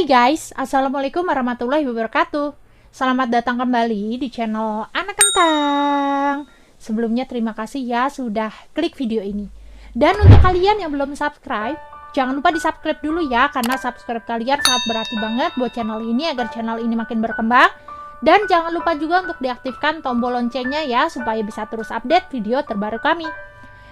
Hai guys, Assalamualaikum warahmatullahi wabarakatuh. Selamat datang kembali di channel Anak Kentang. Sebelumnya terima kasih ya sudah klik video ini. Dan untuk kalian yang belum subscribe, jangan lupa di subscribe dulu ya, karena subscribe kalian sangat berarti banget buat channel ini agar channel ini makin berkembang. Dan jangan lupa juga untuk diaktifkan tombol loncengnya ya, supaya bisa terus update video terbaru kami.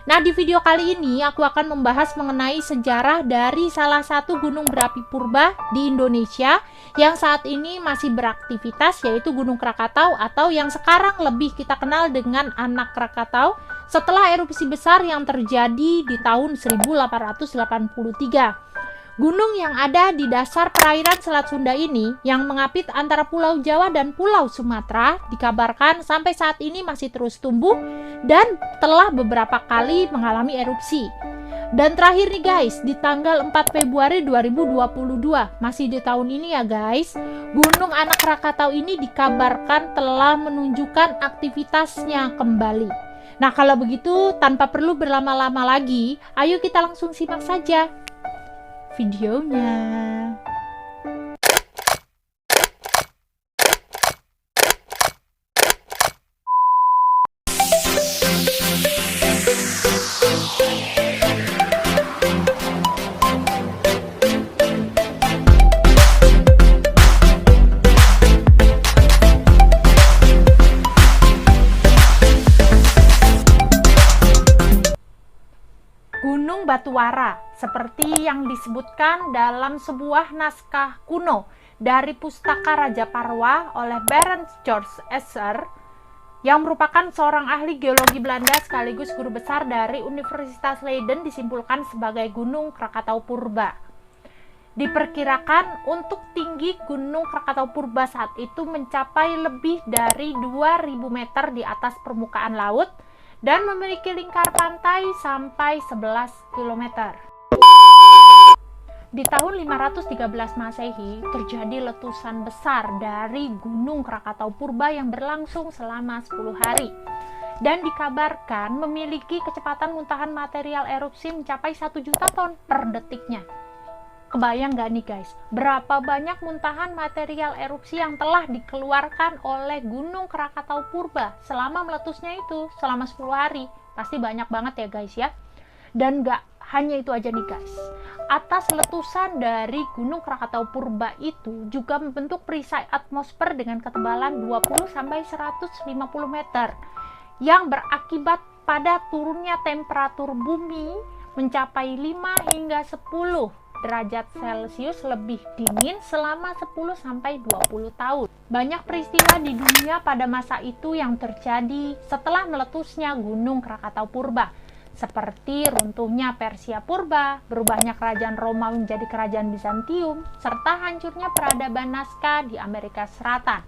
Nah, di video kali ini aku akan membahas mengenai sejarah dari salah satu gunung berapi purba di Indonesia yang saat ini masih beraktivitas, yaitu Gunung Krakatau atau yang sekarang lebih kita kenal dengan Anak Krakatau setelah erupsi besar yang terjadi di tahun 1883. Gunung yang ada di dasar perairan Selat Sunda ini yang mengapit antara Pulau Jawa dan Pulau Sumatera dikabarkan sampai saat ini masih terus tumbuh dan telah beberapa kali mengalami erupsi. Dan terakhir nih guys, di tanggal 4 Februari 2022, masih di tahun ini ya guys, Gunung Anak Krakatau ini dikabarkan telah menunjukkan aktivitasnya kembali. Nah, kalau begitu tanpa perlu berlama-lama lagi, ayo kita langsung simak saja videonya. Gunung Batuwara, seperti yang disebutkan dalam sebuah naskah kuno dari Pustaka Raja Parwa oleh Barend George Esser, yang merupakan seorang ahli geologi Belanda sekaligus guru besar dari Universitas Leiden, disimpulkan sebagai Gunung Krakatau Purba. Diperkirakan untuk tinggi Gunung Krakatau Purba saat itu mencapai lebih dari 2000 meter di atas permukaan laut dan memiliki lingkar pantai sampai 11 km. Di tahun 513 Masehi terjadi letusan besar dari Gunung Krakatau Purba yang berlangsung selama 10 hari dan dikabarkan memiliki kecepatan muntahan material erupsi mencapai 1 juta ton per detiknya. Kebayang gak nih guys, berapa banyak muntahan material erupsi yang telah dikeluarkan oleh Gunung Krakatau Purba selama meletusnya itu, selama 10 hari. Pasti banyak banget ya guys ya. Dan gak hanya itu aja nih guys, atas letusan dari Gunung Krakatau Purba itu juga membentuk perisai atmosfer dengan ketebalan 20-150 meter yang berakibat pada turunnya temperatur bumi mencapai 5 hingga 10 derajat Celcius lebih dingin selama 10-20 tahun. Banyak peristiwa di dunia pada masa itu yang terjadi setelah meletusnya Gunung Krakatau Purba, seperti runtuhnya Persia Purba, berubahnya kerajaan Romawi menjadi kerajaan Bizantium, serta hancurnya peradaban Nazca di Amerika Selatan.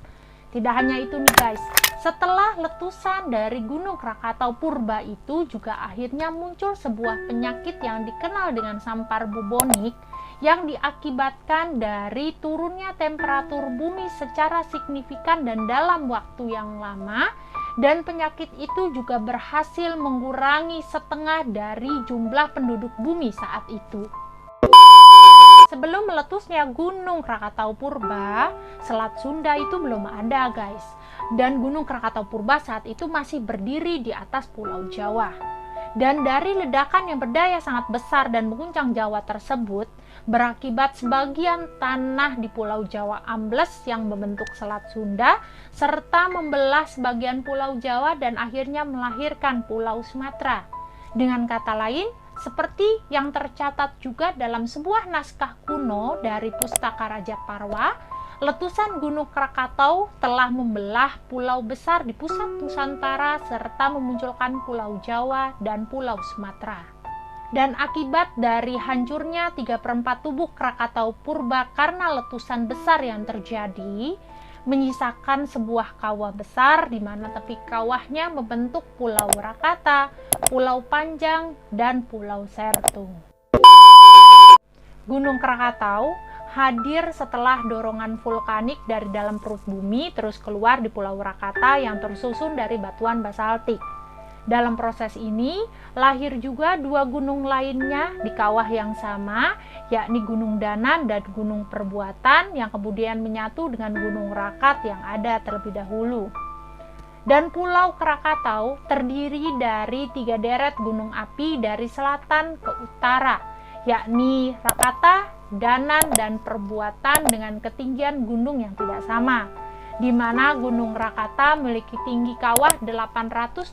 Tidak hanya itu nih guys, setelah letusan dari Gunung Krakatau Purba itu juga akhirnya muncul sebuah penyakit yang dikenal dengan sampar bubonik yang diakibatkan dari turunnya temperatur bumi secara signifikan dan dalam waktu yang lama, dan penyakit itu juga berhasil mengurangi setengah dari jumlah penduduk bumi saat itu. Sebelum meletusnya Gunung Krakatau Purba, Selat Sunda itu belum ada guys. Dan Gunung Krakatau Purba saat itu masih berdiri di atas Pulau Jawa. Dan dari ledakan yang berdaya sangat besar dan mengguncang Jawa tersebut, berakibat sebagian tanah di Pulau Jawa ambles yang membentuk Selat Sunda, serta membelah sebagian Pulau Jawa dan akhirnya melahirkan Pulau Sumatera. Dengan kata lain, seperti yang tercatat juga dalam sebuah naskah kuno dari Pustaka Raja Parwa, letusan Gunung Krakatau telah membelah pulau besar di pusat Nusantara serta memunculkan Pulau Jawa dan Pulau Sumatera. Dan akibat dari hancurnya 3/4 tubuh Krakatau Purba karena letusan besar yang terjadi, menyisakan sebuah kawah besar di mana tepi kawahnya membentuk Pulau Rakata, Pulau Panjang, dan Pulau Sertung. Gunung Krakatau hadir setelah dorongan vulkanik dari dalam perut bumi terus keluar di Pulau Rakata yang tersusun dari batuan basaltik. Dalam proses ini, lahir juga dua gunung lainnya di kawah yang sama, yakni Gunung Danan dan Gunung Perbuatan yang kemudian menyatu dengan Gunung Rakat yang ada terlebih dahulu. Dan Pulau Krakatau terdiri dari 3 deret gunung api dari selatan ke utara, yakni Rakata, Danan, dan Perbuatan dengan ketinggian gunung yang tidak sama, di mana Gunung Rakata memiliki tinggi kawah 822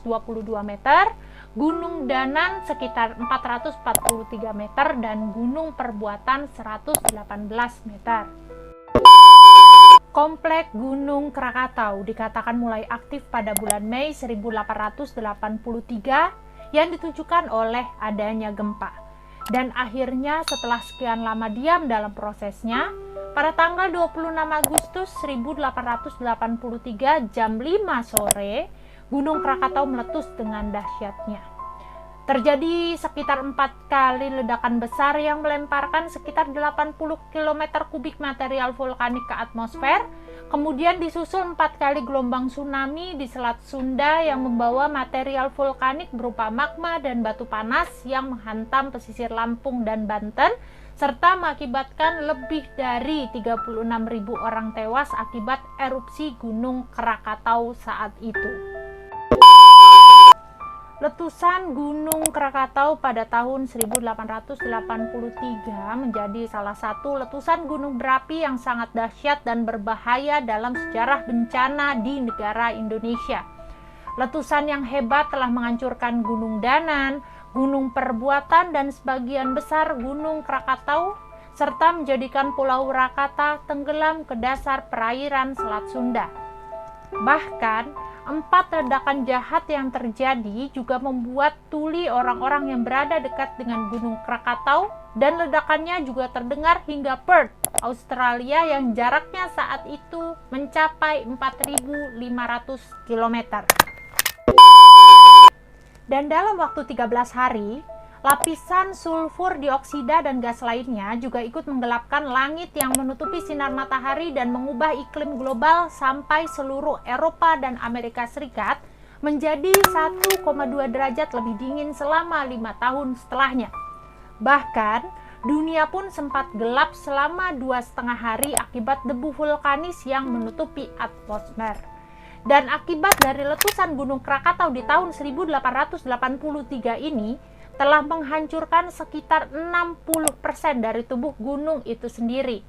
meter, Gunung Danan sekitar 443 meter, dan Gunung Perbuatan 118 meter. Komplek Gunung Krakatau dikatakan mulai aktif pada bulan Mei 1883 yang ditunjukkan oleh adanya gempa. Dan akhirnya setelah sekian lama diam dalam prosesnya, pada tanggal 26 Agustus 1883 jam 5 sore, Gunung Krakatau meletus dengan dahsyatnya. Terjadi sekitar 4 kali ledakan besar yang melemparkan sekitar 80 km kubik material vulkanik ke atmosfer, kemudian disusul 4 kali gelombang tsunami di Selat Sunda yang membawa material vulkanik berupa magma dan batu panas yang menghantam pesisir Lampung dan Banten, serta mengakibatkan lebih dari 36.000 orang tewas akibat erupsi Gunung Krakatau saat itu. Letusan Gunung Krakatau pada tahun 1883 menjadi salah satu letusan gunung berapi yang sangat dahsyat dan berbahaya dalam sejarah bencana di negara Indonesia. Letusan yang hebat telah menghancurkan Gunung Danan, Gunung Perbuatan, dan sebagian besar Gunung Krakatau, serta menjadikan Pulau Rakata tenggelam ke dasar perairan Selat Sunda. Bahkan, 4 ledakan jahat yang terjadi juga membuat tuli orang-orang yang berada dekat dengan Gunung Krakatau, dan ledakannya juga terdengar hingga Perth, Australia yang jaraknya saat itu mencapai 4.500 km. Dan dalam waktu 13 hari, lapisan sulfur dioksida dan gas lainnya juga ikut menggelapkan langit yang menutupi sinar matahari dan mengubah iklim global sampai seluruh Eropa dan Amerika Serikat menjadi 1,2 derajat lebih dingin selama 5 tahun setelahnya. Bahkan, dunia pun sempat gelap selama 2,5 hari akibat debu vulkanis yang menutupi atmosfer. Dan akibat dari letusan Gunung Krakatau di tahun 1883 ini, telah menghancurkan sekitar 60% dari tubuh gunung itu sendiri.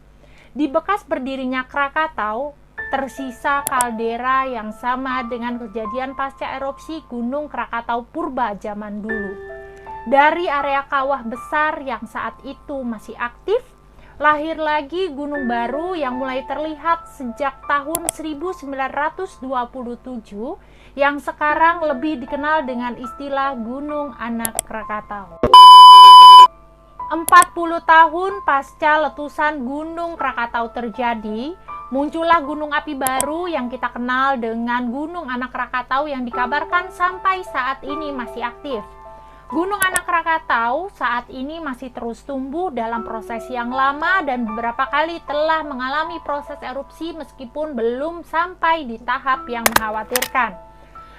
Di bekas berdirinya Krakatau, tersisa kaldera yang sama dengan kejadian pasca erupsi Gunung Krakatau purba zaman dulu. Dari area kawah besar yang saat itu masih aktif, lahir lagi gunung baru yang mulai terlihat sejak tahun 1927 yang sekarang lebih dikenal dengan istilah Gunung Anak Krakatau. 40 tahun pasca letusan Gunung Krakatau terjadi, muncullah gunung api baru yang kita kenal dengan Gunung Anak Krakatau yang dikabarkan sampai saat ini masih aktif. Gunung Anak Krakatau saat ini masih terus tumbuh dalam proses yang lama dan beberapa kali telah mengalami proses erupsi meskipun belum sampai di tahap yang mengkhawatirkan.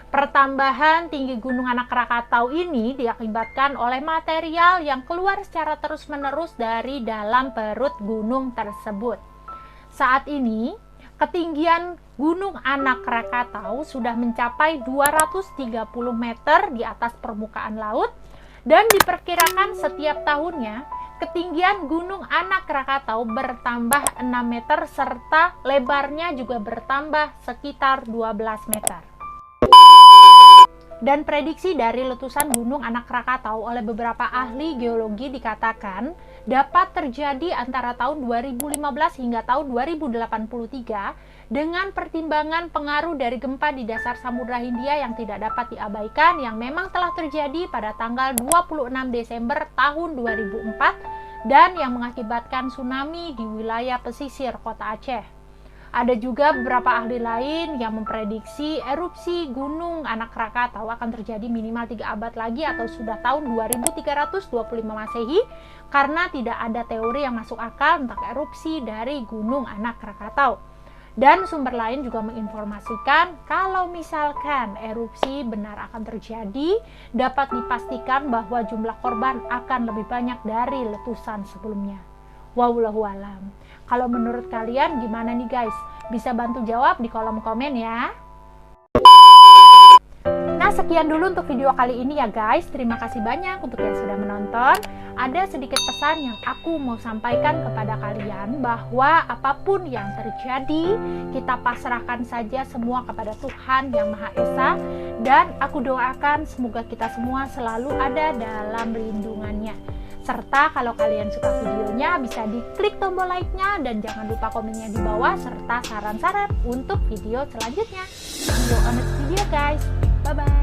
Pertambahan tinggi Gunung Anak Krakatau ini diakibatkan oleh material yang keluar secara terus-menerus dari dalam perut gunung tersebut. Saat ini, ketinggian Gunung Anak Krakatau sudah mencapai 230 meter di atas permukaan laut, dan diperkirakan setiap tahunnya ketinggian Gunung Anak Krakatau bertambah 6 meter serta lebarnya juga bertambah sekitar 12 meter. Dan prediksi dari letusan Gunung Anak Krakatau oleh beberapa ahli geologi dikatakan dapat terjadi antara tahun 2015 hingga tahun 2083 dengan pertimbangan pengaruh dari gempa di dasar Samudra Hindia yang tidak dapat diabaikan yang memang telah terjadi pada tanggal 26 Desember tahun 2004 dan yang mengakibatkan tsunami di wilayah pesisir kota Aceh. Ada juga beberapa ahli lain yang memprediksi erupsi Gunung Anak Krakatau akan terjadi minimal 3 abad lagi atau sudah tahun 2325 Masehi karena tidak ada teori yang masuk akal tentang erupsi dari Gunung Anak Krakatau. Dan sumber lain juga menginformasikan kalau misalkan erupsi benar akan terjadi, dapat dipastikan bahwa jumlah korban akan lebih banyak dari letusan sebelumnya. Wallahu alam. Kalau menurut kalian gimana nih guys? Bisa bantu jawab di kolom komen ya. Nah, sekian dulu untuk video kali ini ya guys. Terima kasih banyak untuk yang sudah menonton. Ada sedikit pesan yang aku mau sampaikan kepada kalian, bahwa apapun yang terjadi, kita pasrahkan saja semua kepada Tuhan Yang Maha Esa. Dan aku doakan semoga kita semua selalu ada dalam lindungannya. Serta kalau kalian suka videonya, bisa diklik tombol like-nya, dan jangan lupa komennya di bawah, serta saran-saran untuk video selanjutnya. See you on next video guys. Bye-bye.